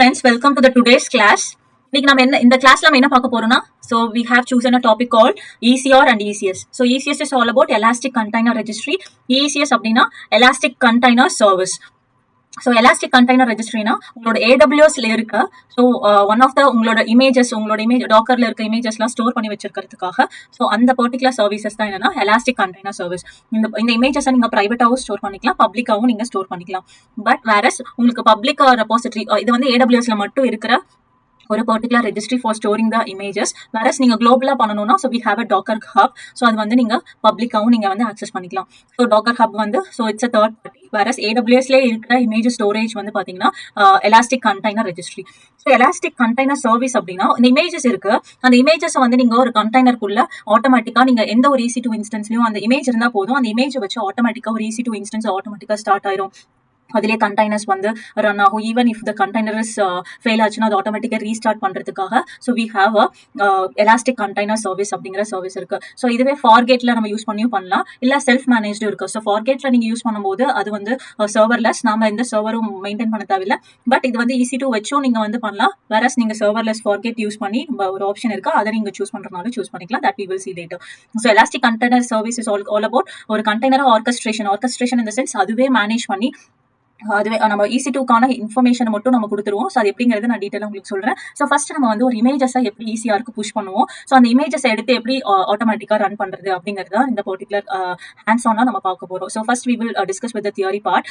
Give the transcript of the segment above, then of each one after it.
Friends, welcome to the today's class. இன்னைக்கு நம்ம இந்த கிளாஸ்ல நம்ம என்ன பார்க்க போறோம்னா, so we have chosen a topic called ECR and ECS. So ECS is all about Elastic Container Registry. ECS அப்படின்னா Elastic Container Service. So elastic container ரெஜிஸ்ட்ரினா உங்களோட ஏடபிள்யூஎஸ்ல இருக்க ஸோ ஒன் ஆஃப் த உங்களோட இமேஜ் டாக்கர்ல இருக்க இமேஜஸ்லாம் ஸ்டோர் பண்ணி வச்சிருக்கிறதுக்காக so அந்த particular services தான் என்னன்னா எலாஸ்டிக் கண்டெய்னர் சர்வீஸ். இந்த இமேஜஸை நீங்க பிரைவேட்டாகவும் ஸ்டோர் பண்ணிக்கலாம், பப்ளிக்காகவும் நீங்க ஸ்டோர் பண்ணிக்கலாம். பட் வேறஸ் உங்களுக்கு பப்ளிக் ரெபாசிட்டரி இது வந்து ஏடபிள்யூஎஸ்ல மட்டும் இருக்கிற ஒரு particular registry for storing the images. Whereas நீங்க குளோபலா பண்ணணும்னா so we have a Docker hub. So அது வந்து நீங்க பப்ளிக்காவும் நீங்க வந்து ஆக்சஸ் பண்ணிக்கலாம். ஸோ டாக்கர் ஹப் வந்து so it's a third party. Whereas ஏடபிள்யூஎஸ்ல இருக்கிற இமேஜ் ஸ்டோரேஜ் வந்து பாத்தீங்கன்னா elastic container registry. So elastic container service அப்படின்னா இந்த இமேஜஸ் இருக்கு, அந்த இமேஜஸ் வந்து நீங்க ஒரு கண்டெய்னருக்குள்ள ஆட்டோமேட்டிக்கா நீங்க எந்த ஒரு EC2 இன்ஸ்டன்ஸ்லயும் அந்த இமேஜ் இருந்தா போதும், அந்த இமேஜ் வச்சு ஆட்டோமேட்டிக்கா ஒரு EC2 இன்ஸ்டன்ஸ் ஆட்டோமேட்டிக்கா ஸ்டார்ட் ஆயிரும். அதிலே கண்டெய்னர்ஸ் வந்து ரன் ஆகும். Even if the container is fail ஆச்சுன்னா அது ஆட்டோமேட்டிக்கா ரீஸ்டார்ட் பண்றதுக்காக so we have elastic container service அப்படிங்கிற சர்வீஸ் இருக்கு. ஸோ இதுவே ஃபார்கேட்ல நம்ம யூஸ் பண்ணியும் பண்ணலாம், இல்ல செல்ஃப் மேனேஜ்டும் இருக்கு. ஸோ ஃபார்கேட்ல நீங்க யூஸ் பண்ணும்போது அது வந்து சர்வர்லெஸ், நாம எந்த சர்வரும் மெயின்டைன் பண்ண தேவையில்லை. பட் இது வந்து EC2 வச்சும் நீங்க வந்து பண்ணலாம். வேறஸ் நீங்க சர்வர்லெஸ் ஃபார்கேட் யூஸ் பண்ணி ஒரு ஆப்ஷன் இருக்கு, அதை நீங்க சூஸ் பண்றதுனால சூஸ் பண்ணிக்கலாம். That we will see later. So elastic container service is all about ஒரு கண்டெய்னர் ஆர்கஸ்ட்ரேஷன் இந்த சென்ஸ் அதுவே மேனேஜ் பண்ணி அதுவே நம்ம EC2க்கான இன்ஃபர்மேஷன் மட்டும் நம்ம கொடுத்துருவோம். ஸோ அது எப்படிங்கிறது நான் டீட்டெயிலாக உங்களுக்கு சொல்றேன். ஸோ ஃபர்ஸ்ட் நம்ம வந்து ஒரு இமேஜஸை எப்படி ECRக்கு புஷ் பண்ணுவோம், ஸோ அந்த இமேஜஸ் எடுத்து எப்படி ஆட்டோமேட்டிக்காக ரன் பண்றது அப்படிங்கிறது தான் இந்த பர்டிகுலர் ஹேண்ட்ஸ் ஆனா நம்ம பார்க்க போறோம். So first we will discuss with the theory part.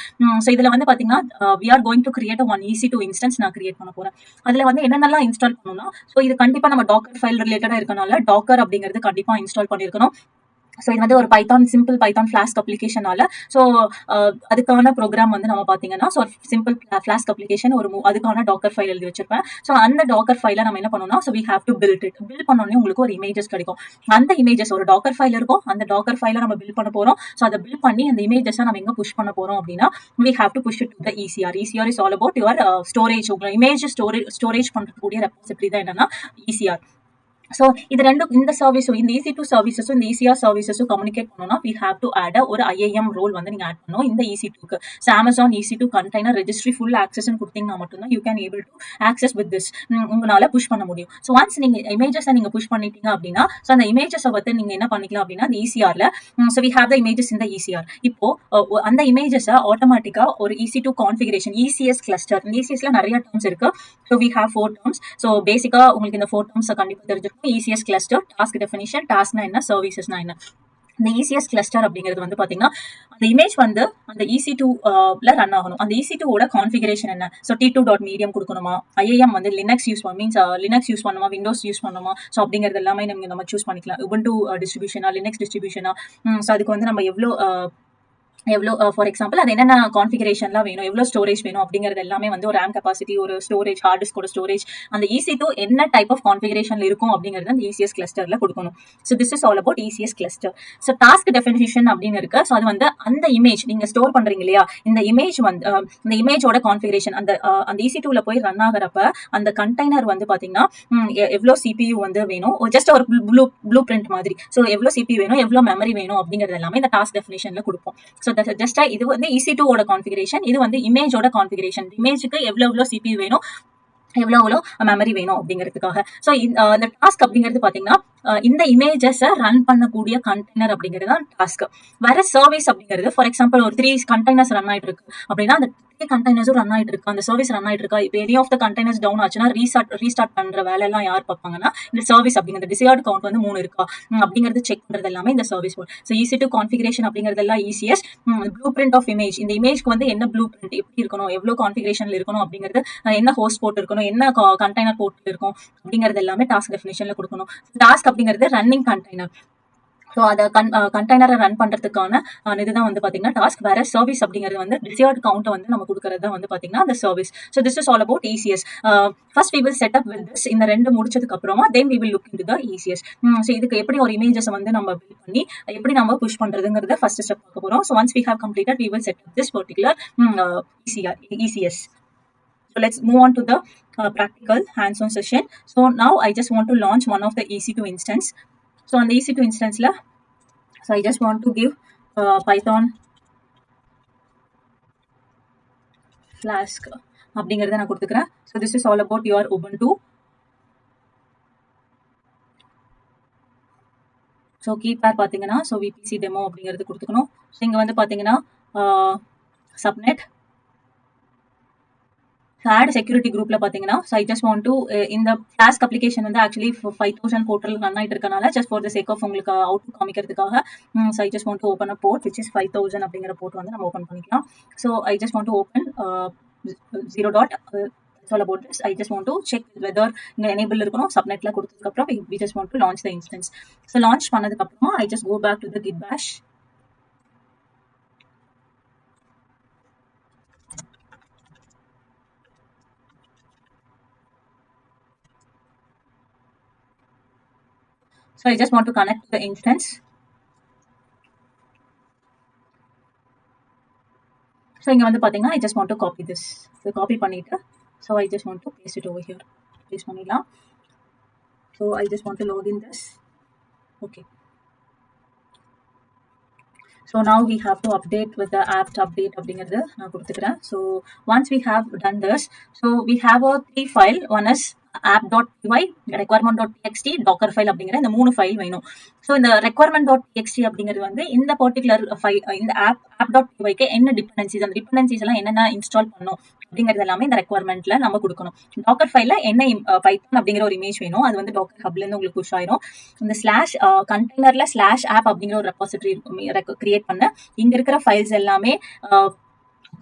So இதுல வந்து பாத்தீங்கன்னா we are going to create one EC2 instance நான் கிரியேட் பண்ண போறேன். அதுல வந்து என்னென்னலாம் இன்ஸ்டால் பண்ணணும்னா, ஸோ இது கண்டிப்பா நம்ம டாக்கர் ஃபைல் ரிலேட்டடா இருக்கனால டாக்கர் அப்படிங்கிறது கண்டிப்பா இன்ஸ்டால் பண்ணிருக்கணும். ஸோ இது வந்து ஒரு சிம்பிள் பைத்தான் ஃபிளாஸ்க் அப்ளிகேஷனால ஸோ அதுக்கான ப்ரோக்ராம் வந்து நம்ம பார்த்தீங்கன்னா ஸோ சிம்பிள் ஃபிளாஸ்க் அப்ளிகேஷன் அதுக்கான டாக்கர் ஃபைல் எழுதி வச்சிருப்பேன். ஸோ அந்த டாக்கர் ஃபைலை நம்ம என்ன பண்ணணும்னா so we have to build பண்ணோடனே உங்களுக்கு ஒரு இமேஜஸ் கிடைக்கும். அந்த இமேஜஸ் ஒரு டாக்கர் ஃபைல் இருக்கும், அந்த டாக்கர் ஃபைலை நம்ம பில்ட் பண்ண போறோம். ஸோ அதை பில்ட் பண்ணி அந்த இமேஜஸை நம்ம எங்க புஷ் பண்ண போறோம் அப்படின்னா we have to push it to the ECR. ECR is all about your storage. உங்களை இமேஜ் ஸ்டோரேஜ் பண்றதுக்கூடிய ரெபாசிட்டரி தான் என்னன்னா ECR. ஸோ இது ரெண்டும் இந்த சர்வீஸும் இந்த EC2 சர்வீசஸும் இந்த ECR சர்வீசஸும் கம்யூனிகேட் பண்ணணும்னா வி ஹேவ் டு ஆட் ஒரு IAM ரோல் வந்து நீங்க ஆட் பண்ணணும் இந்த EC2க்கு. So Amazon EC2 container registry full access கொடுத்தீங்கன்னா மட்டும்தான் you can able to access with this. உங்களால புஷ் பண்ண முடியும். ஸோ ஒன்ஸ் நீங்க இமேஜஸை நீங்க புஷ் பண்ணிட்டீங்க அப்படின்னா ஸோ அந்த இமேஜஸை வந்து நீங்க என்ன பண்ணிக்கலாம் அப்படின்னா அந்த ECRல so we have the images இந்த ECR. இப்போ அந்த இமேஜஸை ஆட்டோமேட்டிக்கா ஒரு EC2 கான்ஃபிகரேஷன் ECS கிளஸ்டர், ECSல நிறைய டேர்ம்ஸ் இருக்கு. So we have 4 terms. So பேசிக்கா உங்களுக்கு இந்த 4 டேர்ம்ஸ் கண்டிப்பா தெரிஞ்சிருக்கும். ECS கிளஸ்டர், டாஸ்க் டெஃபினிஷன், டாஸ்க்னா என்ன, சர்வீசஸ்னா என்ன. இந்த ECS கிளஸ்டர் அப்படிங்கிறது வந்து பாத்தீங்கன்னா அந்த இமேஜ் வந்து அந்த EC2ல ரன் ஆகணும். அந்த EC2ஓட கான்ஃபிகரேஷன் என்ன, ஸோ T2.medium கொடுக்கணுமா, IAM வந்து லினக்ஸ் யூஸ் பண்ணணுமா, விண்டோஸ் யூஸ் பண்ணணுமா, ஸோ அப்படிங்கிறது எல்லாமே நம்ம சூஸ் பண்ணிக்கலாம். உபுண்டு டிஸ்ட்ரிபியூஷனா, லினக்ஸ் டிஸ்ட்ரிபியூஷனா, ஸோ அதுக்கு வந்து நம்ம எவ்வளோ ஃபார் எக்ஸாம்பிள் அது என்னென்ன கான்ஃபிகரேஷன்லாம் வேணும், எவ்வளோ ஸ்டோரேஜ் வேணும் அப்படிங்கிறது எல்லாமே வந்து ஒரு ரேம் கெப்பாசிட்டி, ஒரு ஸ்டோரேஜ், ஹார்ட் டிஸ்கோட ஸ்டோரேஜ், அந்த EC2 என்ன டைப் ஆஃப் கான்ஃபிகரேஷன்ல இருக்கும் அப்படிங்கிறது அந்த ECS கிளஸ்டர்ல கொடுக்கணும். So this is all about ECS cluster. So task definition அப்படின்னு இருக்கு. ஸோ அது வந்து அந்த இமேஜ் நீங்க ஸ்டோர் பண்றீங்க இல்லையா, இந்த இமேஜ் வந்து இந்த இமேஜோட கான்ஃபிகரேஷன் அந்த EC2ல போய் ரன் ஆகிறப்ப அந்த கண்டெய்னர் வந்து பாத்தீங்கன்னா எவ்வளோ CPU வந்து வேணும், ஜஸ்ட் ஒரு ப்ளூ பிரிண்ட் மாதிரி. ஸோ எவ்வளோ CPU வேணும், எவ்வளோ மெமரி வேணும் அப்படிங்கிறது எல்லாமே இந்த டாஸ்க் டெஃபினிஷன்ல கொடுப்போம். ஸோ ஜஸ்ட் இது வந்து EC2ஓட கான்ஃபிகரேஷன், இது வந்து இமேஜோட கான்ஃபிகரேஷன். இமேஜுக்கு எவ்வளோ CPU வேணும், எவ்வளோ மெமரி வேணும் அப்படிங்கிறதுக்காக. ஸோ இந்த டாஸ்க் அப்படிங்கிறது பாத்தீங்கன்னா இந்த இமேஜஸை ரன் பண்ணக்கூடிய கண்டெய்னர் அப்படிங்கிறது தான் டாஸ்க். வேற சர்வீஸ் அப்படிங்கிறது ஃபார் எக்ஸாம்பிள் ஒரு 3 கண்டெய்னர்ஸ் ரன் ஆயிட்டு இருக்கு அப்படின்னா அந்த 3 கண்டெய்னர்ஸும் ரன் ஆயிட்டு இருக்கு, அந்த சர்வீஸ் ரன் ஆயிட்டு இருக்கா. இப்போ any of the containers down ஆச்சுன்னா ரீஸ்டார்ட் பண்ற வேலை எல்லாம் யார் பார்ப்பாங்கன்னா இந்த சர்வீஸ் அப்படிங்கிறது. டிசையர்ட் கவுண்ட் வந்து 3 இருக்கா அப்படிங்கிறது செக் பண்றது எல்லாமே இந்த சர்வீஸ். ஸோ EC2 கான்ஃபிகரேஷன் அப்படிங்கிறது எல்லாம் ECS. Blueprint of image, இந்த இமேஜ்க்கு வந்து என்ன ப்ளூ பிரிண்ட் எப்படி இருக்கணும், எவ்வளவு கான்ஃபிகரேஷன்ல இருக்கணும் அப்படிங்கிறது, என்ன ஹோஸ்ட் போர்ட் இருக்கணும், என்ன கண்டெய்னர் போர்ட் இருக்கும் அப்படிங்கிறது எல்லாமே டாஸ்க் டெஃபினிஷன்ல கொடுக்கணும். டாஸ்க் அப்படிங்கிறது ரன்னிங் கண்டெய்னர். ஸோ அதை கண்டெய்னரை ரன் பண்றதுக்கான இதுதான் வந்து பாத்தீங்கன்னா டாஸ்க். வேற சர்வீஸ் அப்படிங்கிறது வந்து டிசையர்ட் கவுண்ட்டை வந்து நம்ம கொடுக்கறது தான் வந்து பாத்தீங்கன்னா அந்த service. So this is all about ECS. First we will set up with this. இந்த ரெண்டு முடிச்சதுக்கு அப்புறமா then we will look into the ECS. So இதுக்கு எப்படி ஒரு இமேஜஸ் வந்து நம்ம பில்ட் பண்ணி எப்படி நம்ம புஷ் பண்றதுங்கிறத ஃபர்ஸ்ட் ஸ்டெப் பார்க்க போறோம். So once we have completed we will set up this particular ECS. So let's move on to the practical hands-on session. So now I just want to launch one of the EC2 instance. So on the EC2 instance so I just want to give Python Flask அப்படிங்கறத நான் கொடுத்துக்கிறேன். So this is all about your Ubuntu. So key pair பார்த்தீங்கன்னா so VBC demo அப்படிங்கிறது கொடுத்துக்கணும். So இங்கே வந்து பார்த்தீங்கன்னா subnet add security குரூப்ல பார்த்தீங்கன்னா ஸோ ஐ ஜஸ்ட் வாண்ட் டு இந்த ஃபிளாஸ்க் அப்ளிகேஷன் வந்து ஆக்சுவலி 5000 போர்ட்டல் ரன் ஆகிட்டு இருக்கனால just for the sake of உங்களுக்கு அவுட் காமிக்கிறதுக்காக so I just want to open a port which is 5000 அப்படிங்கிற போர்ட் வந்து நம்ம ஓப்பன் பண்ணிக்கலாம். So I just want to open 0 dot all about this. I just want to check whether இங்க enable இருக்கணும். subnetல கொடுத்ததுக்கு அப்புறம் we just want to launch the instance. So launch பண்ணதுக்கு அப்புறமா I just go back to the git bash. So I just want to connect to the instance. So இங்க வந்து பாத்தீங்கன்னா I just want to copy this. So copy பண்ணிட்டு so I just want to paste it over here. Paste பண்ணிடலாம். So I just want to load in this. Okay. So now we have to update with the apt update அப்படிங்கிறது நான் கொடுத்துக்கிறேன். So once we have done this, so we have a 3 file. One is app.py, requirement.txt, docker file அப்படிங்கிற இந்த 3 file வேணும். So இந்த requirement.txt அப்படிங்கிறது வந்து இந்த பர்டிகுலர் ஃபைல் இந்த app.pyக்கு என்ன டிபெண்டன்சிஸ் அந்த டிபெண்டன்சிஸ் எல்லாம் என்னென்ன இன்ஸ்டால் பண்ணும் அப்படிங்கிறது எல்லாமே இந்த ரெக்வயர்மெண்ட்ல நம்ம கொடுக்கணும். டாக்கர் ஃபைல்ல என்ன பைத்தான் அப்படிங்கிற ஒரு இமேஜ் வேணும். அது வந்து டாக்கர் ஹப்ல இருந்து உங்களுக்கு புஷ் ஆயிரும். இந்த ஸ்லாஷ் கண்டெய்னர்ல ஸ்லாஷ் ஆப் அப்படிங்கிற ஒரு ரெபாசிட்டரி கிரியேட் பண்ண இங்க இருக்கிற ஃபைல்ஸ் எல்லாமே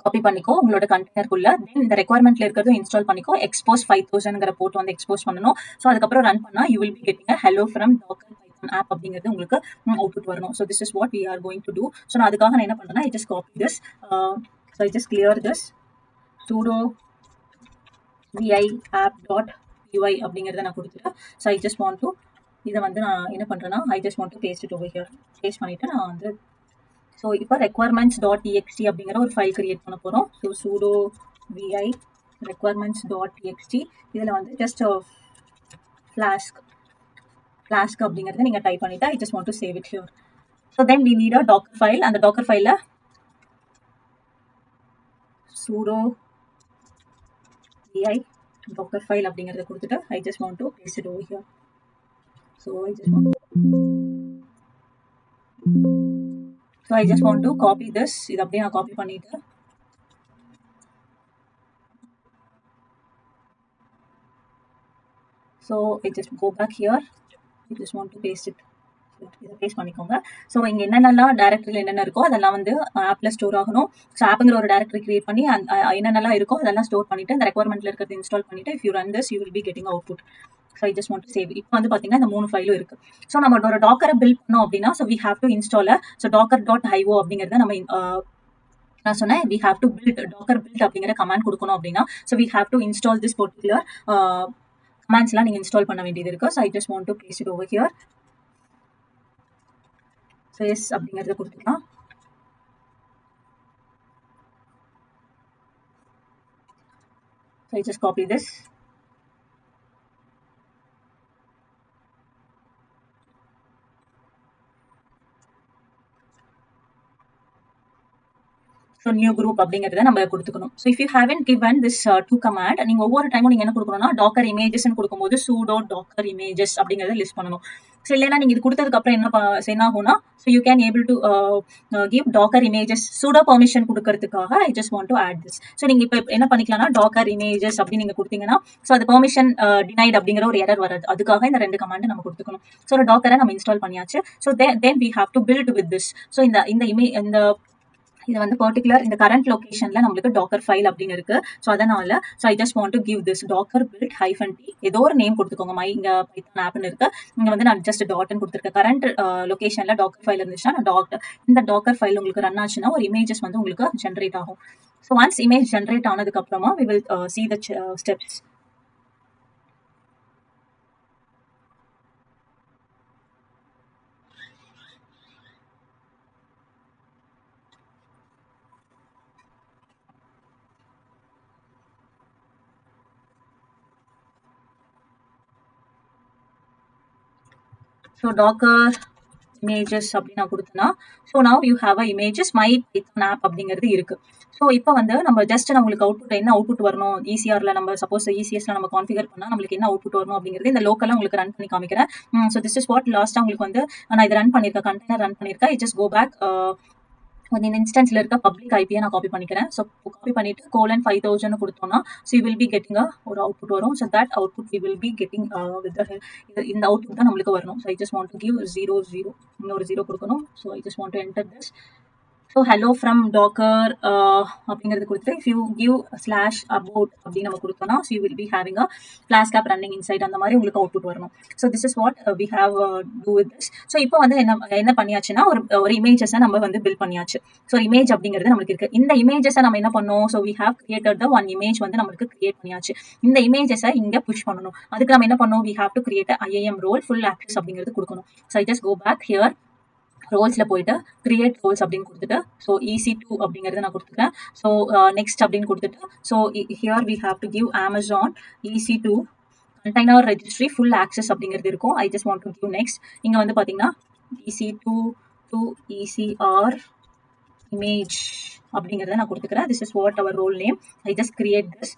காப்பி பண்ணிக்கோ உங்களோட கண்டெய்னருக்குள்ள. தென் இந்த ரெக்வயர்மெண்ட்ல இருக்கிறது இன்ஸ்டால் பண்ணிக்கோ. எக்ஸ்போஸ் 5000ங்கிற போர்ட் வந்து எக்ஸ்போஸ் பண்ணணும். ஸோ அதுக்கப்புறம் ரன் பண்ணா you will be getting hello from Docker Python app அப்படிங்கிறது உங்களுக்கு அவுட்புட் வரணும். So this is what we are going to do. So நான் அதுக்காக நான் என்ன பண்றேன்னா I just copy this. So I just clear this sudo vi app.py அப்படிங்கிறத நான் கொடுத்துட்டேன். So I just want to இதை வந்து நான் என்ன பண்றேன்னா I just want to paste it over here. Paste பண்ணிட்டு நான் வந்து ஸோ இப்போ requirements.txt அப்படிங்கிற ஒரு ஃபைல் கிரியேட் பண்ண போறோம். ஸோ sudo vi requirements.txt இதில் வந்து ஜஸ்ட் flask அப்படிங்கிறத நீங்கள் டைப் பண்ணிட்டு I just want to save it here. So then we need a Docker file. அந்த டாக்கர் ஃபைல sudo vi docker file அப்படிங்கறத கொடுத்துட்டு I just want to paste it over here. So I just want to copy this. இது அப்படியே நான் copy பண்ணிட்டு so I just go back here. I just want to paste it. இதை paste பண்ணிக்கோங்க. So இங்கே என்னென்னலாம் டேரக்டரியில் என்னென்ன இருக்கோ அதெல்லாம் வந்து ஆப்பில் ஸ்டோர் ஆகணும். ஸோ ஆப்புங்கிற ஒரு டேரக்டரி கிரியேட் பண்ணி என்னென்னலாம் இருக்கோ அதெல்லாம் ஸ்டோர் பண்ணிட்டு அந்த ரெக்வயர்மெண்ட்ல இருக்கிறது இன்ஸ்டால் பண்ணிட்டு if you run this you will be getting output. So I just want to save. இப்போ வந்து பார்த்தீங்கன்னா இந்த 3 ஃபைலும் இருக்கு. ஸோ நம்ம ஒரு டாக்கரை பில்ட் பண்ணோம் அப்படின்னா so we have to install. So docker.io அப்படிங்கிறத நம்ம நான் சொன்னேன் we have to build docker build அப்படிங்கிற கமாண்ட் கொடுக்கணும் அப்படின்னா so we have to install this particular கமாண்ட்ஸ்லாம் நீங்கள் இன்ஸ்டால் பண்ண வேண்டியது இருக்கு. So I just want to paste it over here. So S அப்படிங்கிறத கொடுத்துக்கலாம். So I just copy this. So new group அப்படிங்கிறத நம்ம கொடுத்துக்கணும். So if you haven't given this two command நீங்கள் ஒவ்வொரு டைமும் நீங்கள் என்ன கொடுக்கணும்னா டாக்கர் இமேஜஸ்ன்னு கொடுக்கும்போது sudo docker images அப்படிங்கிறத லிஸ்ட் பண்ணணும். ஸோ இல்லைன்னா நீங்கள் இது கொடுத்ததுக்கு அப்புறம் என்ன ஆகும்னா so you can able to give docker images sudo permission கொடுக்கறதுக்காக I just want to add this. So நீங்கள் இப்போ என்ன பண்ணிக்கலாம்னா டாக்கர் இமேஜஸ் அப்படின்னு நீங்கள் கொடுத்தீங்கன்னா ஸோ அது பர்மிஷன் டினைட் அப்படிங்கிற ஒரு எரர் வராது. அதுக்காக இந்த 2 கமாண்ட் நம்ம கொடுத்துக்கணும். ஸோ ஒரு டாக்கரை நம்ம இன்ஸ்டால் பண்ணியாச்சு. So then we have to build with this. So இந்த இது வந்து பர்டிகுலர் இந்த கரண்ட் லொகேஷன்ல நம்மளுக்கு டாக்கர் ஃபைல் அப்படின்னு இருக்கு. ஸோ அதனால so I just want to give this Docker build -t ஏதோ ஒரு நேம் கொடுத்துக்கோங்க. இங்க பைத்தான் ஆப்னு இருக்கு. இங்க வந்து நான் ஜஸ்ட் டாட்னு கொடுத்துருக்கேன். கரண்ட் லொகேஷன்ல டாக்கர் ஃபைல் இருந்துச்சுன்னா இந்த டாக்கர் ஃபைல் உங்களுக்கு ரன் ஆச்சுன்னா ஒரு இமேஜஸ் வந்து உங்களுக்கு ஜென்ரேட் ஆகும். ஸோ ஒன்ஸ் இமேஜ் ஜென்ரேட் ஆனதுக்கு அப்புறமா we will see the steps. So docker images அப்படின்னு நான் கொடுத்தேன்னா, so now you have a images my Python app அப்படிங்கிறது இருக்கு. ஸோ இப்போ வந்து நம்ம ஜஸ்ட் நான் உங்களுக்கு என்ன அவுட்புட் வரணும், ஈசிஆர்ல நம்ம சப்போஸ் இசிஎஸ்ல நம்ம கான்ஃபிகர் பண்ணா நம்மளுக்கு என்ன அவுட்புட் வரணும் அப்படிங்கிறது இந்த லோக்கலா உங்களுக்கு ரன் பண்ணி காமிக்கிறேன். ஸோ திஸ் இஸ் வாட் லாஸ்டா உங்களுக்கு வந்து நான் இது ரன் பண்ணியிருக்கேன், கண்டெய்னர் ரன் பண்ணியிருக்கேன். It just go back. இந்த இன்ஸ்டன்ஸ்ல இருக்க பப்ளிக் ஐபியை நான் காப்பி பண்ணிக்கிறேன். ஸோ காப்பி பண்ணிட்டு கோலன் 5000 கொடுத்தோம்னா, so you will be getting ஒரு அவுட்புட் வரும். So that output we will be getting with இந்த அவுட்புட் தான் நம்மளுக்கு வரணும். So I just want to give 0 இன்னொரு 0 கொடுக்கணும். So I just want to enter this. So hello from Docker அப்படிங்கிறது கொடுத்துட்டு if you give slash about அப்படின்னு நம்ம கொடுத்தோம்னா, so you will be having a Flask app running inside அந்த மாதிரி உங்களுக்கு அவுட்புட் வரணும். So this is what we have to with this. So இப்போ வந்து என்ன பண்ணியாச்சுன்னா ஒரு இமேஜஸை நம்ம வந்து பில்ட் பண்ணியாச்சு. ஸோ இமேஜ் அப்படிங்கிறது நம்மளுக்கு இருக்கு. இந்த இமேஜஸை நம்ம என்ன பண்ணோம், so we have created the one image வந்து நம்மளுக்கு கிரியேட் பண்ணியாச்சு. இந்த இமேஜஸை இங்கே புஷ் பண்ணணும். அதுக்கு நம்ம என்ன பண்ணோம், we have to create IAM role full access அப்படிங்கிறது கொடுக்கணும். So I just go back here, ரோல்ஸ்ல போயிட்டு கிரியேட் ரோல்ஸ் அப்படின்னு கொடுத்துட்டு, ஸோ EC2 அப்படிங்கிறது நான் கொடுத்துக்கிறேன். ஸோ நெக்ஸ்ட் அப்படின்னு கொடுத்துட்டு, so here we have to give Amazon EC2 container registry full access அப்படிங்கிறது இருக்கும். I just want to give next. இங்க வந்து பாத்தீங்கன்னா EC2 to ECR இமேஜ் அப்படிங்கிறத நான் கொடுத்துக்கிறேன். This is what our role name. I just create this.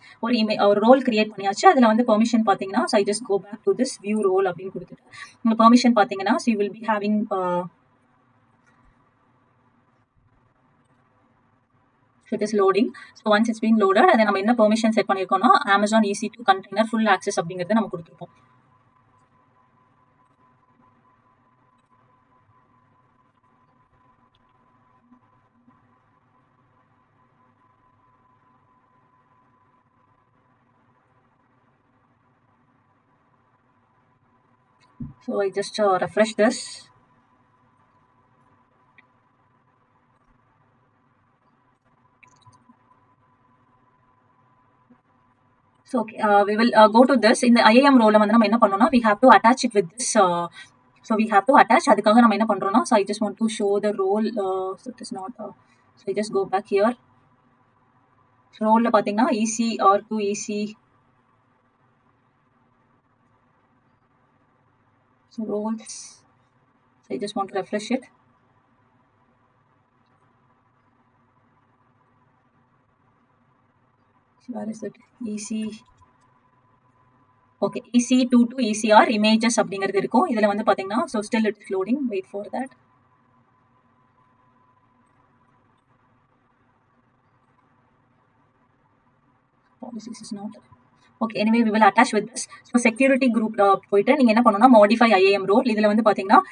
ஒரு role create பண்ணியாச்சு. அதில் வந்து பெர்மிஷன் பார்த்தீங்கன்னா, so I just go back to this view role அப்படின்னு கொடுத்துட்டு, உங்க பெர்மிஷன் பார்த்தீங்கன்னா, so you will be having it is loading. So once it's been loaded, அதை நம்ம என்ன permission set பண்ணிருக்கோம்னா Amazon EC2 container full access அப்படிங்கறத நம்ம கொடுத்திருக்கோம். So I just refresh this. So okay, we will go to this. In the IAM role வந்து நம்ம என்ன பண்ணோம்னா, we have to attach it with this. So we have to attach. அதுக்காக நம்ம என்ன பண்றோம்னா, so I just want to show the role. So it is not. So I just go back here. ரோல்ல பாத்தீங்கன்னா ECR to EC. So roles. So I just want to refresh it. Where is it? EC. Okay, EC2 to ECR images அப்படிங்கிறது இருக்கும். இதுல வந்து பாத்தீங்கன்னா, so still it is loading. Wait for that. Policies is not. Okay, anyway we will attach with this. So security group போயிட்டு நீங்க என்ன பண்ணணும்னா modify IAM role. இதுல வந்து பாத்தீங்கன்னா,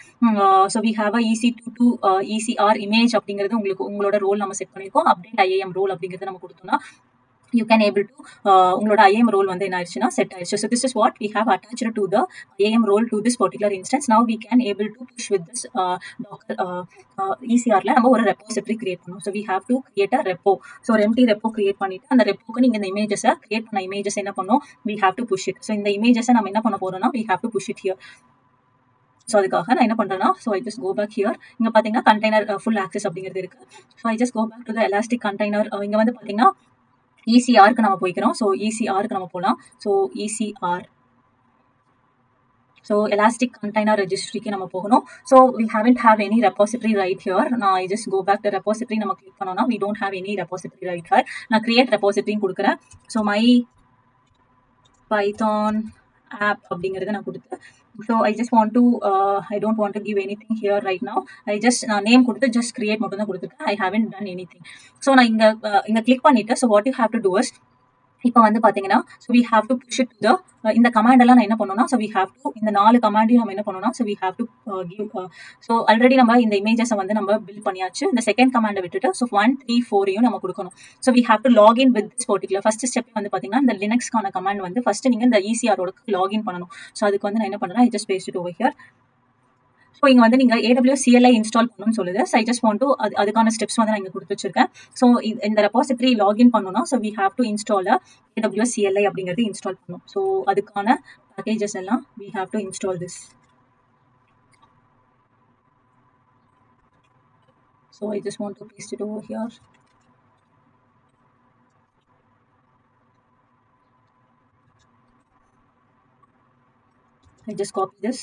so we have a EC2 to ECR image அப்படிங்கிறது உங்களோட role நம்ம செட் பண்ணிருக்கோம். update IAM role அப்படிங்கிறது நம்ம கொடுத்தோம்னா, you can able to உங்களோட IAM role வந்து என்ன ஆயிடுச்சுன்னா செட் ஆயிடுச்சு. So this is what we have attached to the IAM role to this particular instance. Now we can able to push with this Docker ECRல நம்ம ஒரு repository create பண்ணோம். So we have to create a repo. So ஒரு empty repo create பண்ணிட்டு அந்த repoக்கு நீங்க இந்த images create பண்ண images என்ன பண்ணோம், we have to push it. So இந்த images நம்ம என்ன பண்ண போறோம்னா, we have to push it here. So அதுக்காக நான் என்ன பண்றேன்னா, so I just go back here. இங்க பாத்தீங்கன்னா கண்டெய்னர் ஃபுல் ஆக்சஸ் அப்படிங்கிறது இருக்கு. So I just go back to the elastic container. இங்க வந்து பாத்தீங்கன்னா ECRக்கு நம்ம போய்க்கிறோம். ஸோ ECRக்கு நம்ம போகலாம். So ECR, so elastic container ரெஜிஸ்ட்ரிக்கு நம்ம போகணும். So we haven't have any repository right here. நான் I just go back to repository நம்ம கிளிக் பண்ணோம்னா, we don't have any repository right here. நான் கிரியேட் ரெபாசிட்டரின்னு கொடுக்குறேன். ஸோ மை பைத்தான் ஆப் அப்படிங்கிறத நான் கொடுத்து, so I just want to I don't want to give any thing here right now. நான் name கொடுத்து ஜஸ்ட் கிரியேட் மட்டும் தான் கொடுத்துருக்கேன். I haven't done anything. So நான் இங்க கிளிக் பண்ணிட்டு, so what you have to do is, இப்போ வந்து பாத்தீங்கன்னா, so we have to push it to இந்த கமாண்ட் எல்லாம் நான் என்ன பண்ணணும்னா, ஸோ வி ஹேவ் டு இந்த 4 கமாண்டையும் நம்ம என்ன பண்ணணும்னா, so we have to give. So already நம்ம இந்த இமேஜஸை வந்து நம்ம பில்ட் பண்ணியாச்சு. இந்த செகண்ட் கமாண்டை விட்டுட்டு, ஸோ 1 3 4 நம்ம கொடுக்கணும். So we have to login with this particular first step வந்து பாத்தீங்கன்னா, இந்த லினக்ஸ்க்கான கமாண்ட் வந்து ஃபர்ஸ்ட் நீங்க இந்த ECRோட லாகின் பண்ணணும். ஸோ அதுக்கு வந்து நான் என்ன பண்றேன்னா, I just paste it over here. So இங்க வந்து நீங்க AWS CLI இன்ஸ்டால் பண்ணணும்னு சொல்லுது. So I just want to அதுக்கான ஸ்டெப்ஸ் வந்து நான் இங்க கொடுத்து வச்சிருக்கேன். ஸோ இந்த ரெபாசிட்டரி லாகின் பண்ணணும்னா, so we have to install AWS CLI அப்படிங்கிறது இன்ஸ்டால் பண்ணணும். ஸோ அதுக்கான பேக்கேஜஸ் எல்லாம் we have to install this. So I just want to paste it over here. I just copy this.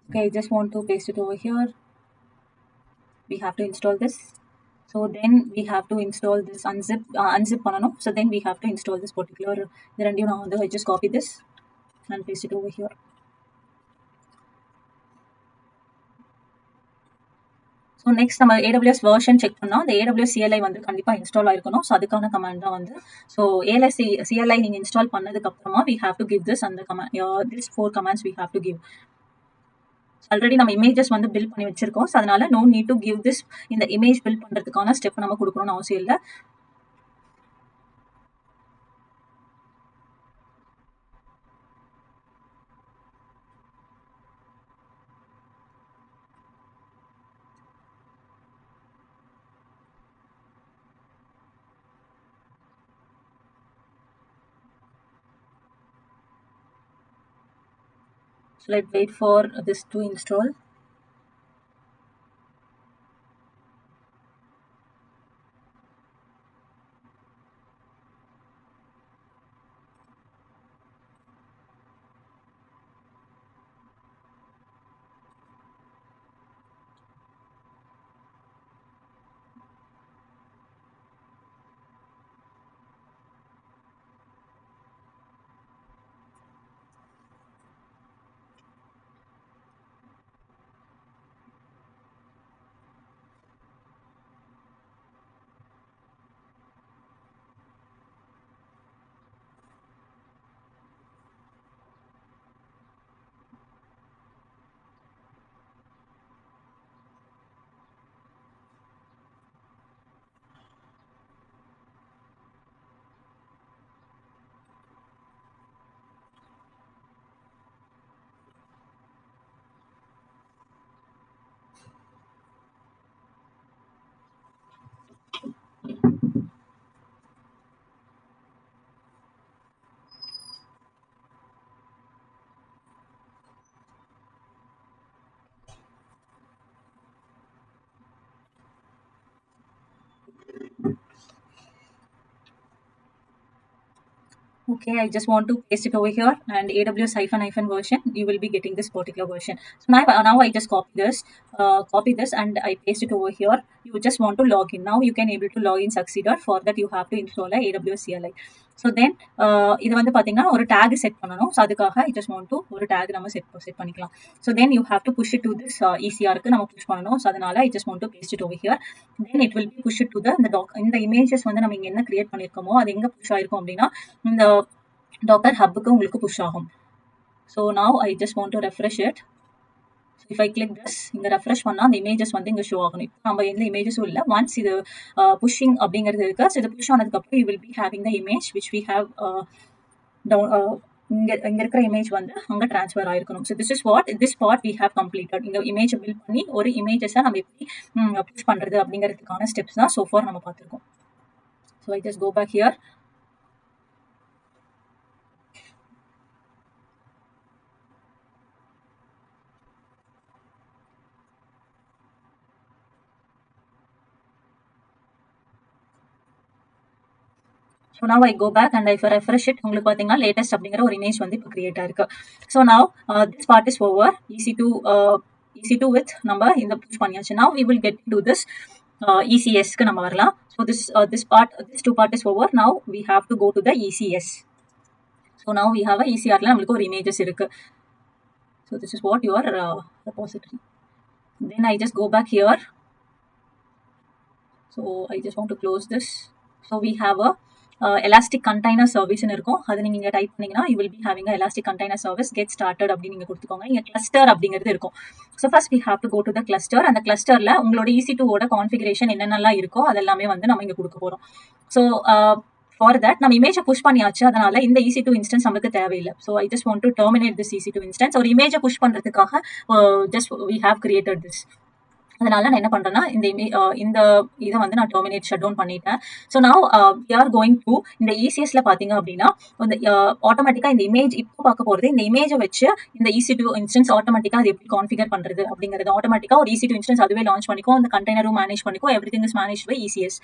Okay, I just want to paste it over here. We have to install this. So then we have to install this unzip பண்ணனும். So then we have to install this particular இது ரெண்டையும் நான் வந்து I just copy this and paste it over here. So next நம்ம AWS version check பண்ணால் அந்த AWS CLI வந்து கண்டிப்பாக இன்ஸ்டால் ஆயிருக்கணும். ஸோ அதுக்கான கமாண்ட் தான் வந்து ஸோ AWS CLI நீங்கள் இன்ஸ்டால் பண்ணதுக்கப்புறமா we have to give this அந்த command this 4 commands we have to give. Already நம்ம இமேஜஸ் வந்து பில்ட் பண்ணி வச்சிருக்கோம். ஸோ அதனால no need to give this இந்த இமேஜ் பில்ட் பண்ணுறதுக்கான ஸ்டெப் நம்ம கொடுக்கணும்னு அவசியம் இல்லை. So let's wait for this to install. Okay, I just want to paste it over here and AWS -hyphen version, you will be getting this particular version. So now I just copy this and I paste it over here. You just want to log in. Now you can able to log in Succeeder. For that you have to install a AWS CLI. So then இது வந்து பாத்தீங்கன்னா ஒரு tag set பண்ணனும். So அதுக்காக I just want to ஒரு tag நம்ம set பண்ணிக்கலாம். So then you have to push it to this ECR க்கு நம்ம push பண்ணனும். So அதனால I just want to paste it over here. Then it will be push it to இந்த images வந்து நம்ம இங்க என்ன கிரியேட் பண்ணிருக்கோமோ அது எங்க push ஆயிருக்கும் அப்படினா இந்த Docker Hub க்கு உங்களுக்கு push ஆகும். So now I just want to refresh it. So if I click this, இங்க refresh பண்ணா அந்த images வந்து இங்க show ஆகணும். இப்போ நம்ம எந்த imagesம் இல்ல. Once இது pushing அப்படிங்கிறது இருக்கு. So இது push ஆனதுக்கு அப்புறம் you will be having the image which we have இங்க இருக்கிற image வந்து அங்க transfer ஆயிருக்கணும். So this part we have completed. இந்த image build பண்ணி ஒரு images நம்ம எப்படி push பண்றது அப்படிங்கிறதுக்கான steps தான் so far நம்ம பார்த்திருக்கோம். So I just go back here. So now I go back and if I refresh it, உங்களுக்கு பாத்தீங்கன்னா latest அப்படிங்கிற ஒரு image வந்து இப்போ create ஆயிருக்கு. So now this part is over. EC2 with நம்ம இந்த push பண்ணியாச்சு. Now we will get to this ECS க்கு நம்ம வரலாம். So this two part is over. Now we have to go to the ECS. So now we have a ECR ல நம்மளுக்கு ஒரு images இருக்கு. So this is what your repository. Then I just go back here. So I just want to close this. So we have a elastic container service னு இருக்கும். அது நீங்க type பண்ணீங்கன்னா you will be having a elastic container service get started அப்படி நீங்க கொடுத்துக்கோங்க. இங்க cluster அப்படிங்கிறது இருக்கும். So first we have to go to the cluster. அந்த clusterல உங்களோட EC2 ஓட configuration என்னென்னலாம் இருக்கோ அதெல்லாமே வந்து நம்ம இங்க கொடுக்க போறோம். So for that நம்ம image push பண்ணியாச்சு. அதனால இந்த EC2 instance நமக்கு தேவையில்லை. So I just want to terminate this EC2 instance. ஒரு image push பண்றதுக்காக just we have created this. அதனால நான் என்ன பண்றேன்னா இந்த இதை வந்து நான் டெர்மினேட் ஷட் டவுன் பண்ணிட்டேன். So now we are going to இந்த இசிஎஸ்ல பாத்தீங்க அப்படின்னா ஆட்டோமேட்டிக்கா இந்த இமேஜ் இப்போ பார்க்க போறது இந்த இமேஜை வச்சு இந்த EC2 இன்ஸ்டன்ஸ் ஆட்டோமேட்டிக்கா அது எப்படி கான்ஃபிகர் பண்றது அப்படிங்கிறது ஆட்டோமேட்டிக்கா ஒரு EC2 இன்ஸ்டன்ஸ் அதுவே லான்ச் பண்ணிக்கும், அந்த கண்டெய்னரும் மேனேஜ் பண்ணிக்கும், everything is manage by ECS.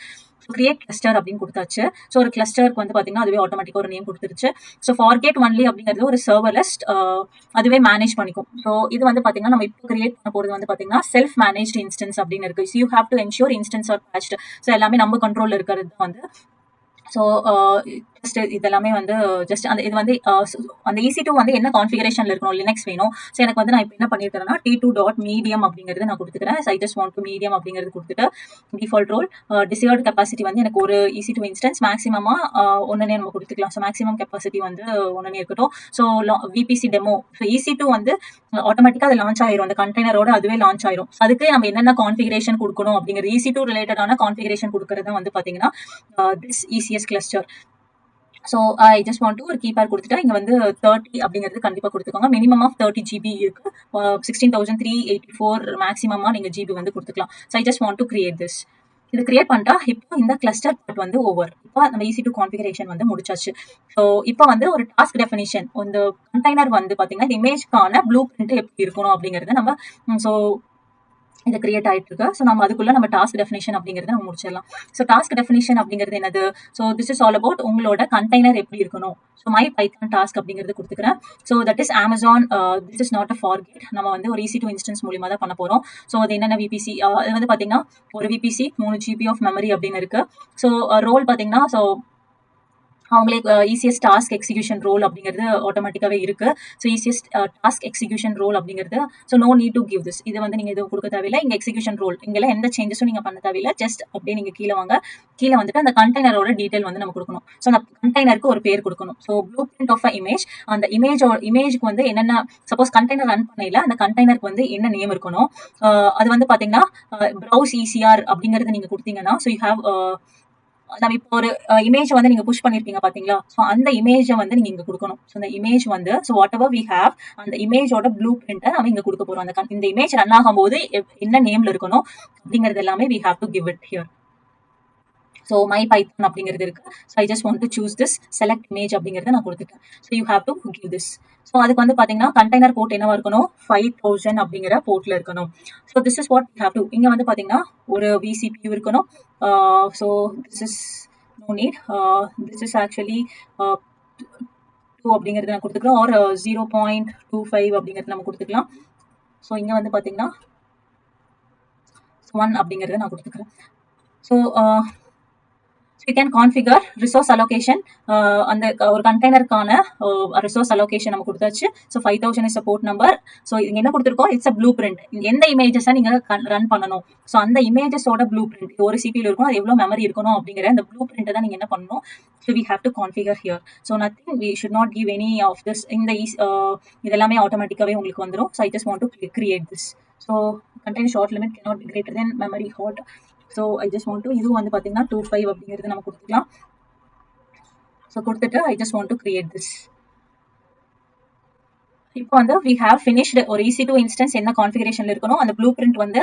Create cluster அப்படின்னு கொடுத்தாச்சு. ஸோ ஒரு கிளஸ்டருக்கு வந்து பாத்தீங்கன்னா அதுவே ஆட்டோமேட்டிக்கா ஒரு நேம் கொடுத்துருச்சு. ஸோ ஃபார்கெட் ஒன்லி அப்படிங்கிறது ஒரு சர்வர்லெஸ் அதுவே மேனேஜ் பண்ணிக்கும். ஸோ இது வந்து பாத்தீங்கன்னா நம்ம இப்போ கிரியேட் பண்ண போறது வந்து பாத்தீங்கன்னா செல்ஃப் மேனேஜ்ட் இன்ஸ்டன்ஸ் அப்படின்னு இருக்கு. You have to ensure instance are patched. So எல்லாமே நம்ம கண்ட்ரோல்ல இருக்கிறது தான் வந்து. ஸோ ஜஸ்ட் இதெல்லாமே வந்து ஜஸ்ட் அந்த இது வந்து அந்த EC2 வந்து என்ன கான்ஃபிகரேஷன்ல இருக்கணும், லினக்ஸ் வேணும். ஸோ எனக்கு வந்து நான் இப்போ என்ன பண்ணிருக்கேன்னா T2.medium அப்படிங்கிறது நான் கொடுத்துக்கிறேன். I just want to medium அப்படிங்கிறது கொடுத்துட்டு டிஃபால்ட் ரோல் டிசைர்டு கெப்பாசிட்டி வந்து எனக்கு ஒரு EC2 இன்ஸ்டன்ஸ் மேக்ஸிமமா ஒன்றுனே நம்ம கொடுத்துக்கலாம். ஸோ மேக்ஸிமம் கெப்பாசிட்டி வந்து ஒன்றுனே இருக்கட்டும். So VPC demo. So EC2 வந்து ஆட்டோமேட்டிக்கா அது லான்ச் ஆயிரும், அந்த கண்டெய்னரோட அதுவே லான்ச் ஆயிரும். அதுக்கு நம்ம என்னென்ன கான்ஃபிகரேஷன் கொடுக்கணும் அப்படிங்கிறது EC2 ரிலேட்டடான கான்ஃபிகரேஷன் கொடுக்கறது வந்து பாத்தீங்கன்னா this ECS cluster. So I just want to ஒரு கீபேட் கொடுத்துட்டா இங்கே வந்து 30 அப்படிங்கிறது கண்டிப்பாக கொடுத்துக்கோங்க. மினிமம் ஆஃப் 30 GB இருக்கு. 16,384 மேக்ஸிமமாக நீங்கள் GB வந்து கொடுத்துக்கலாம். So I just want to create this. இது கிரியேட் பண்ணிட்டா இப்போ இந்த கிளஸ்டர் பார்ட் வந்து ஓவர். இப்போ நம்ம EC2 கான்ஃபிகரேஷன் வந்து முடிச்சாச்சு. ஸோ இப்போ வந்து ஒரு டாஸ்க் டெஃபினிஷன், இந்த கண்டெய்னர் வந்து பார்த்தீங்கன்னா இந்த இமேஜ்க்கான ப்ளூ பிரிண்ட் எப்படி இருக்கணும் அப்படிங்கிறது நம்ம ஸோ இது கிரியேட் ஆயிட்டு இருக்கு. ஸோ நம்ம அதுக்குள்ள நம்ம டாஸ்க் டெஃபினிஷன் அப்படிங்கிறத நம்ம முடிச்சிடலாம். ஸோ டாஸ்க் டெஃபினிஷன் அப்படிங்கிறது என்னது? So this is all about உங்களோட கண்டெய்னர் எப்படி இருக்கணும். ஸோ மை பைத்தான் டாஸ்க் அப்படிங்கிறது கொடுத்துக்கிறேன். So that is Amazon. This is not a forget. நம்ம வந்து ஒரு EC2 இன்ஸ்டன்ஸ் மூலியமா தான் பண்ண போறோம். ஸோ அது என்னென்ன VPC அது வந்து பாத்தீங்கன்னா ஒரு VPC 3 GB ஆஃப் மெமரி அப்படின்னு இருக்கு. ஸோ ரோல் பாத்தீங்கன்னா ஸோ அவங்களே ECS டாஸ்க் எக்ஸிக்யூஷன் ரோல் அப்படிங்கிறது ஆட்டோமேட்டிக்காவே இருக்கு. So ECS task execution role அப்படிங்கிறது so no need to give this. இது வந்து நீங்க எதுவும் கொடுக்க தேவையில்லை. இங்க எக்ஸிக்யூஷன் ரோல் இங்கெல்லாம் எந்த சேஞ்சஸும் நீங்க பண்ண தேவையில்லை. ஜஸ்ட் அப்படியே நீங்க கீழே வாங்க. கீழே வந்துட்டு அந்த கண்டெய்னரோட டீடைல் வந்து நம்ம கொடுக்கணும். ஸோ அந்த கண்டெய்னருக்கு ஒரு பேர் கொடுக்கணும். So blueprint of a image, அந்த இமேஜுக்கு வந்து என்னென்ன சப்போஸ் கண்டெய்னர் ரன் பண்ணல அந்த கண்டெய்னருக்கு வந்து என்ன நேம் இருக்கணும். அது வந்து பாத்தீங்கன்னா ப்ரௌஸ் ECR அப்படிங்கிறது நீங்க கொடுத்தீங்கன்னா ஸோ யூ ஹேவ் நம்ம இப்போ ஒரு இமேஜ் வந்து நீங்க புஷ் பண்ணிருப்பீங்க பாத்தீங்களா. ஸோ அந்த இமேஜை வந்து நீங்க இங்க கொடுக்கணும். ஸோ அந்த இமேஜ் வந்து so whatever we have அந்த இமேஜோட ப்ளூ பிரிண்ட்டை நம்ம இங்க கொடுக்க போறோம். இந்த இமேஜ் ரன் ஆகும் போது என்ன நேம்ல இருக்கணும் அப்படிங்கிறது எல்லாமே we have to give it here. So my Python அப்படிங்கிறது இருக்கு. So I just want to choose this select image அப்படிங்கிறத நான் கொடுத்துட்டேன். So you have to give this. So அதுக்கு வந்து பாத்தீங்கன்னா கண்டெய்னர் போர்ட் என்னவா இருக்கணும், 5000 அப்படிங்கிற போர்ட்ல இருக்கணும். So this is what you have to. இங்க வந்து பாத்தீங்கன்னா ஒரு vCPU இருக்கணும். So this is no need. This is actually 2 அப்படிங்கிறது நான் கொடுத்துக்கலாம். ஆர் 0.25 அப்படிங்கிறது நம்ம கொடுத்துக்கலாம். ஸோ இங்க வந்து பாத்தீங்கன்னா 1 அப்படிங்கிறத நான் கொடுத்துக்கிறேன். So we can configure resource allocation. அந்த ஒரு கண்டெய்னருக்கான resource allocation நம்ம கொடுத்தாச்சு. So 5000 is a port number. So இங்க என்ன கொடுத்துருக்கோம், இட்ஸ் அ ப்ளூ பிரிண்ட். எந்த இமேஜஸை நீங்க ரன் பண்ணணும், ஸோ அந்த இமேஜஸோட ப்ளூ பிரிண்ட் ஒரு CPU இருக்கும், அது எவ்வளவு மெமரி இருக்கணும் அப்படிங்கிற அந்த ப்ளூ பிரிண்ட் தான் நீங்க என்ன பண்ணணும். So we have to configure here. So nothing, we should not give any of this. இந்த இதெல்லாமே ஆட்டோமேட்டிக்காவே உங்களுக்கு வந்துடும். So I just want to create this. So contain short limit cannot be greater than memory hot. So I just want to இது வந்து பார்த்தீங்கன்னா 25 அப்படிங்கிறது நம்ம கொடுத்துக்கலாம். ஸோ கொடுத்துட்டு I just want to create this. இப்போ வந்து வி ஹேவ் ஃபினிஷ்டு ஒரு EC2 இன்ஸ்டன்ஸ் என்ன கான்ஃபிகரேஷன்ல இருக்கணும், அந்த ப்ளூ பிரிண்ட் வந்து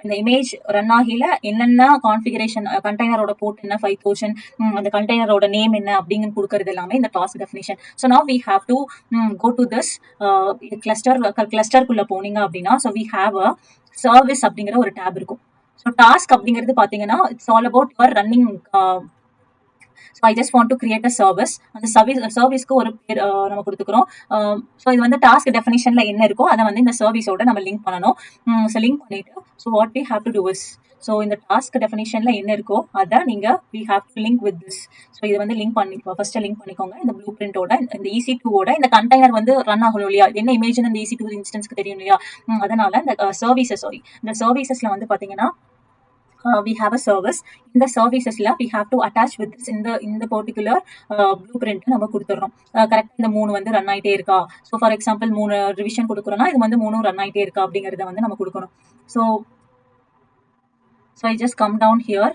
இந்த இமேஜ் ரன் ஆகில என்னென்ன கான்ஃபிகரேஷன் கண்டெய்னரோட போர்ட் என்ன 5000 அந்த கண்டெய்னரோட நேம் என்ன அப்படிங்கிறது கொடுக்கறது எல்லாமே இந்த task definition. So now we have to go to this கிளஸ்டருக்குள்ள போனீங்க அப்படின்னா so we have a service அப்படிங்கிற ஒரு டேப் இருக்கும். ஸோ டாஸ்க் அப்படிங்கிறது பாத்தீங்கன்னா it's all about your running. So I just want to create a service. அந்த சர்வீஸ்க்கு ஒரு பேர் நம்ம கொடுத்துக்கிறோம். ஸோ இது வந்து டாஸ்க் டெஃபினிஷன்ல என்ன இருக்கோ அதை வந்து இந்த சர்வீஸோட நம்ம லிங்க் பண்ணணும். ஸோ லிங்க் பண்ணிட்டு so what we have to do is so இந்த டாஸ்க் டெஃபினிஷன்ல என்ன இருக்கோ அதை நீங்க we have to link with this. So இது வந்து லிங்க் ஃபர்ஸ்ட் லிங்க் பண்ணிக்கோங்க இந்த ப்ளூ பிரிண்டோட, இந்த EC2ஓட. இந்த கண்டெய்னர் வந்து ரன் ஆகணும் இல்லையா, என்ன இமேஜ் இந்த EC2 இன்ஸ்டன்ஸ்க்கு தெரியும் இல்லையா, அதனால இந்த இந்த சர்வீசஸ்ல வந்து பாத்தீங்கன்னா we have a service. In the services la we have to attach with this in the particular blueprint நம்ம கொடுத்துறோம். கரெக்ட் இந்த 3 வந்து ரன் ஆயிட்டே இருக்கா, ஸோ ஃபார் எக்ஸாம்பிள் 3 ரிவிஷன் கொடுக்குறோம்னா இது வந்து 3 ரன் ஆயிட்டே இருக்கா அப்படிங்கறத வந்து நம்ம கொடுக்கணும். So I just come down here.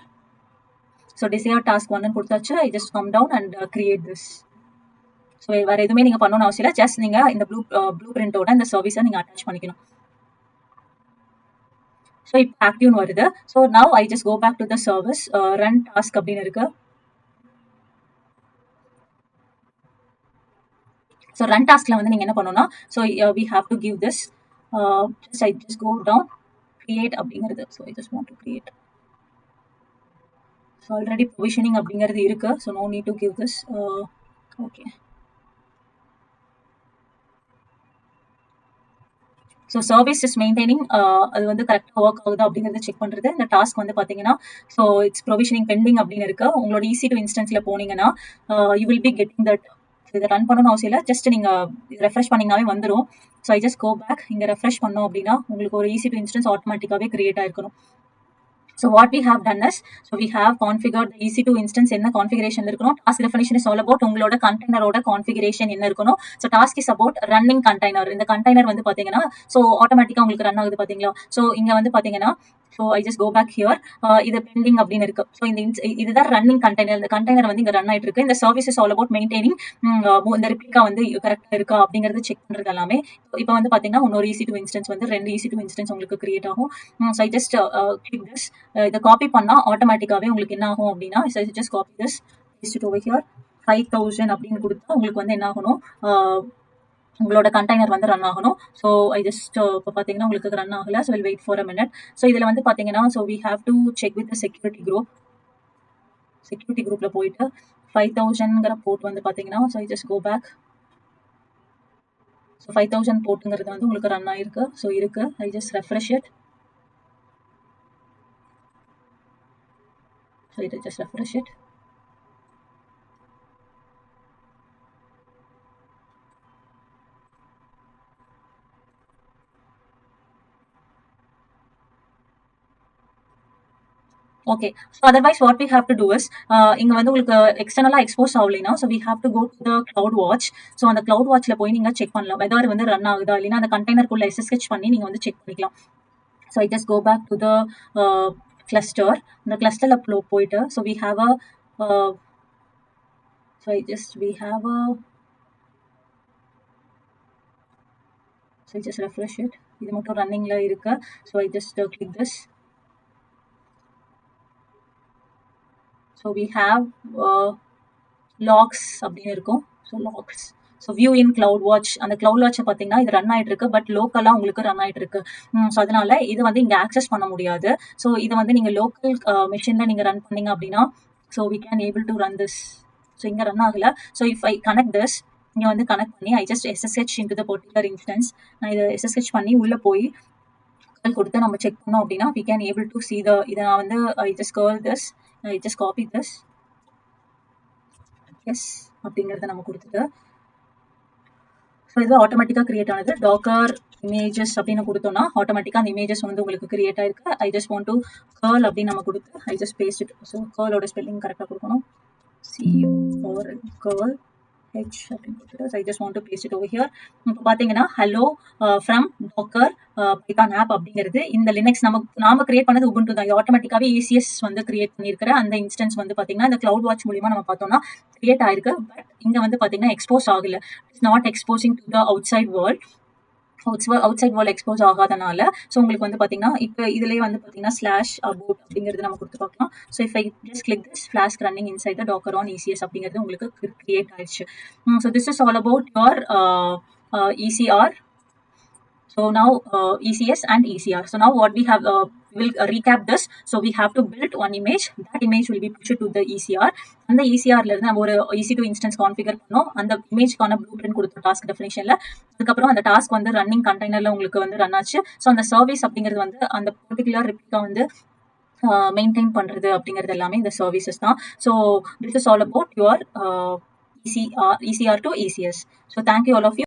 So desired task 1 கொடுத்தாச்சு. I just come down and create this. So வேற எதுவுமே நீங்க பண்ணணும்னு அவசியம் இல்லை, ஜஸ்ட் நீங்க இந்த ப்ளூ பிரிண்டோட இந்த சர்வீஸை நீங்க அட்டாச் பண்ணிக்கணும். ஸோ இப்போ ஆக்டிவ்னு வருது. So now I just go back to the service, run task அப்படின்னு இருக்கு. ஸோ ரன் டாஸ்க்ல வந்து நீங்க என்ன பண்ணணும்னா, so we have to give this, I just go down create அப்படிங்கிறது. So I just want to create. So already provisioning அப்படிங்கிறது இருக்கு. So no need to give this. Okay. So service is maintaining, அது வந்து கரெக்டாக work ஆகுதா அப்படிங்கிறத check பண்ணுறது. இந்த டாஸ்க் வந்து பார்த்தீங்கன்னா, ஸோ இட்ஸ் ப்ரொவிஷனிங் பெண்டிங் அப்படின்னு இருக்கு. உங்களோட EC2 இன்ஸ்டன்ஸில் போனீங்கன்னா you will be getting that. இதை ரன் பண்ணணும்னு அவசியம் இல்லை, ஜஸ்ட் நீங்கள் ரெஃப்ரெஷ் பண்ணிங்கனாவே வந்துடும். ஸோ ஐ ஜஸ்ட் கோ பேக். இங்கே ரெஃப்ரெஷ் பண்ணோம் அப்படின்னா உங்களுக்கு ஒரு EC2 இன்ஸ்டன்ஸ் ஆட்டோமேட்டிக்காகவே கிரியேட் ஆயிருக்கணும். So what we have done is, so we have configured the EC2 instance என்ன configuration இருக்கணும். Task definition is all about உங்களோட container-ஓட configuration என்ன இருக்கணும். So task is about running container. இந்த container வந்து பாத்தீங்கன்னா, so automatic-ஆ உங்களுக்கு run ஆகுது பாத்தீங்களா. So இங்க வந்து பாத்தீங்கன்னா, so I just go back here, இது pending அப்படின்னு இருக்கு. So இதுதான் running container. இந்த container வந்து இங்க run ஆயிட்டு இருக்கு. இந்த service is all about maintaining இந்த replica வந்து கரெக்டா இருக்கா அப்படிங்கறது செக் பண்றது எல்லாமே. இப்போ வந்து பாத்தீங்கன்னா இன்னொரு EC2 instance வந்து 2 EC2 instance உங்களுக்கு கிரியேட் ஆகும். So I just click this. இதை காப்பி பண்ணா ஆட்டோமேட்டிக்காவே உங்களுக்கு என்ன ஆகும் அப்படின்னா, just copy this, paste it over here. 5000 அப்படின்னு கொடுத்தா உங்களுக்கு வந்து என்ன ஆகணும், உங்களோட கண்டெய்னர் வந்து ரன் ஆகணும். ஸோ ஐ ஜஸ்ட் இப்போ பார்த்தீங்கன்னா உங்களுக்கு ரன் ஆகல. So will wait for a minute. So இதில் வந்து பார்த்தீங்கன்னா, so we have to check with security குரூப்பில் போயிட்டு 5000ங்கிற போர்ட் வந்து பார்த்தீங்கன்னா, so I just go back. So 5000 போர்ட்டுங்கிறது வந்து உங்களுக்கு ரன் ஆயிருக்கு. ஸோ இருக்கு. I just refresh it. So it just refresh it. Okay, so otherwise what we have to do is, இங்க வந்து உங்களுக்கு எக்ஸ்டர்னலா expose ஆகலைனா, so we have to go to the CloudWatch. so அந்த CloudWatchல போய் நீங்க செக் பண்ணலாம் weather வந்து run ஆகுதா இல்லைன்னா அந்த கண்டெய்னருக்குள்ள SSH பண்ணி நீங்க வந்து செக் பண்ணிக்கலாம். so I just go back to the cluster. இந்த clusterல போயிட்டு, so we have a so I just refresh it. இது மட்டும் ரன்னிங்ல இருக்கு. so I just click this. so we have logs அப்படின்னு இருக்கும். so logs, so view in CloudWatch. அந்த CloudWatch பார்த்தீங்கன்னா இது ரன் ஆயிட்டு இருக்கு, பட் லோக்கலா உங்களுக்கு ரன் ஆயிட்டு இருக்கு. ஸோ அதனால இது வந்து இங்க ஆக்சஸ் பண்ண முடியாது. ஸோ இது வந்து நீங்க லோக்கல் மெஷின்ல நீங்க ரன் பண்ணீங்க அப்படின்னா, so we can able to run this. So இங்க ரன் ஆகல. So if I connect this, இங்க வந்து கனெக்ட் பண்ணி I just SSH into the particular instance. நான் இதை SSH பண்ணி உள்ள போய் கொடுத்து நம்ம செக் பண்ணோம் அப்படின்னா we can able to see the, இதை நான் வந்து I just curl this, I just copy this, yes அப்படிங்கிறத நம்ம கொடுத்துட்டு, ஸோ இது ஆட்டோமேட்டிக்காக கிரியேட் ஆனது. டாக்கர் இமேஜஸ் அப்படின்னு கொடுத்தோம்னா ஆட்டோமேட்டிக்காக அந்த இமேஜஸ் வந்து உங்களுக்கு கிரியேட் ஆயிருக்கு. I just want to curl அப்படின்னு நம்ம கொடுத்து I just paste it. So கர்லோட ஸ்பெல்லிங் கரெக்டாக கொடுக்கணும். CURL கர்ல் H அப்படின்னு கொடுத்துட்டு, so I just want to paste it over here. இப்போ பார்த்தீங்கன்னா hello from Docker Python app அப்படிங்கிறது இந்த லினக்ஸ் நாம கிரியேட் பண்ணது உபுண்டு தான். ஆட்டோமேட்டிக்காவே ECS வந்து கிரியேட் பண்ணியிருக்கிற அந்த இன்ஸ்டன்ஸ் வந்து பார்த்தீங்கன்னா இந்த CloudWatch மூலியமா நம்ம பார்த்தோம்னா கிரியேட் ஆயிருக்கு. பட் இங்க வந்து பார்த்தீங்கன்னா எக்ஸ்போஸ் ஆகல. It's not exposing to the outside world. Outside world expose ஆகாதனால ஸோ உங்களுக்கு வந்து பார்த்தீங்கன்னா இப்போ இதுலேயே வந்து பார்த்தீங்கன்னா /about அப்படிங்கிறது நம்ம கொடுத்து பார்க்கலாம். So if I just click this Flask running inside the Docker on ECS அப்படிங்கிறது உங்களுக்கு கிரியேட் ஆயிடுச்சு. So this is all about your ECR. So now ECS and ECR. So now what we have, we'll recap this. So we have to build one image. That image will be pushed to the ECR. And the ECR ல நம்ம ஒரு EC2 instance configure பண்ணோம். அந்த இமேஜ்க்கான blueprint கொடுத்த task டெஃபினிஷன்ல. அதுக்கப்புறம் அந்த task வந்து running கண்டெய்னர்ல உங்களுக்கு வந்து ரன் ஆச்சு. ஸோ அந்த சர்வீஸ் அப்படிங்கிறது வந்து அந்த பர்டிகுலர் ரெப்ளிகா வந்து மெயின்டைன் பண்றது அப்படிங்கிறது எல்லாமே இந்த சர்வீசஸ் தான். So this is all about your ECR to ECS. So thank you all of you.